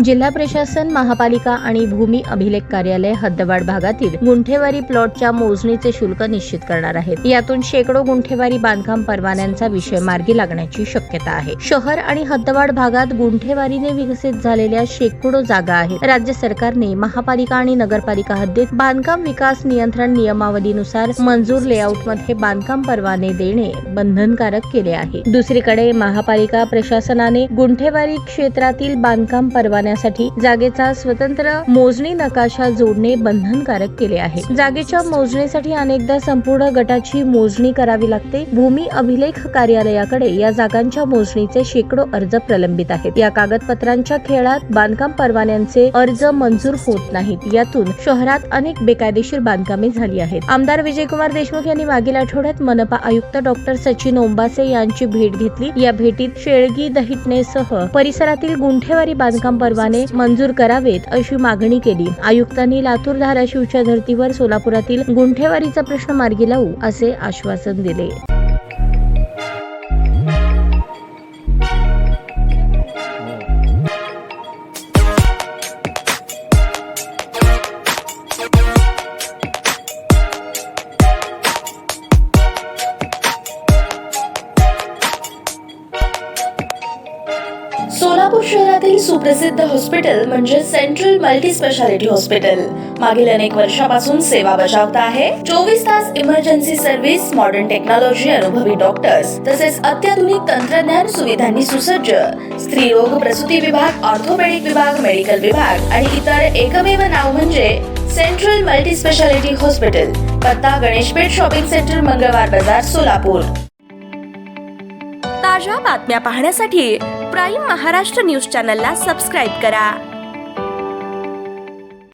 जिल्हा प्रशासन, महापालिका आणि भूमी अभिलेख कार्यालय हद्दवाढ भागातील गुंठेवारी प्लॉटच्या मोजणीचे शुल्क निश्चित करणार आहेत। यातून शेकडो गुंठेवारी बांधकाम परवान्यांचा विषय मार्गी लागण्याची शक्यता आहे। शहर आणि हद्दवाढ भागात गुंठेवारीने विकसित झालेल्या शेकडो जागा आहेत। राज्य सरकारने महापालिका आणि नगरपालिका हद्दीत बांधकाम विकास नियंत्रण नियमावलीनुसार मंजूर लेआउटमध्ये बांधकाम परवाने देणे बंधनकारक केले आहे। दुसरीकडे महापालिका प्रशासनाने गुंठेवारी क्षेत्रातील बांधकाम परवान्यासाठी जागेचा स्वतंत्र मोजणी नकाशा जोडणे बंधनकारक केले आहे। जागेच्या मोजणीसाठी अनेकदा संपूर्ण गटाची मोजणी करावी लागते। भूमी अभिलेख कार्यालयाकडे या जागांच्या मोजणीचे शेकडो अर्ज प्रलंबित आहेत। या कागदपत्रांच्या खेळात बांधकाम परवान्यांचे अर्ज मंजूर होत नाहीत। यातून शहरात अनेक बेकायदेशीर बांधकामे झाली आहेत। आमदार विजयकुमार देशमुख यांनी मागील आठवड्यात मनपा आयुक्त डॉक्टर सचिन ओंबासे यांची भेट घेतली। या भेटीत शेळगी दहिटणेसह परिसरातील गुंठेवारी बांधकाम परवाने मंजूर करावेत अशी मागणी केली। आयुक्तांनी लातूर धाराशिवच्या धर्तीवर सोलापुरातील गुंठेवारीचा प्रश्न मार्गी लावू असे आश्वासन दिले। सोलापूर शहरातील सुप्रसिद्ध हॉस्पिटल म्हणजे सेंट्रल मल्टी स्पेशालिटी हॉस्पिटल मागील अनेक वर्षापासून सेवा बजावत आहे। 24 तास इमर्जन्सी सर्व्हिस, मॉडर्न टेक्नॉलॉजी, अनुभवी डॉक्टर्स तसेच अत्याधुनिक तंत्रज्ञान सुविधांनी सुसज्ज स्त्रीरोग प्रसूती विभाग, ऑर्थोपेडिक विभाग, मेडिकल विभाग आणि इतर एकमेव नाव म्हणजे सेंट्रल मल्टी स्पेशालिटी हॉस्पिटल। पत्ता गणेशपेठ शॉपिंग सेंटर, मंगळवार बाजार, सोलापूर। ताज्या बातम्या पाहण्यासाठी प्राईम महाराष्ट्र न्यूज चॅनलला सबस्क्राईब करा।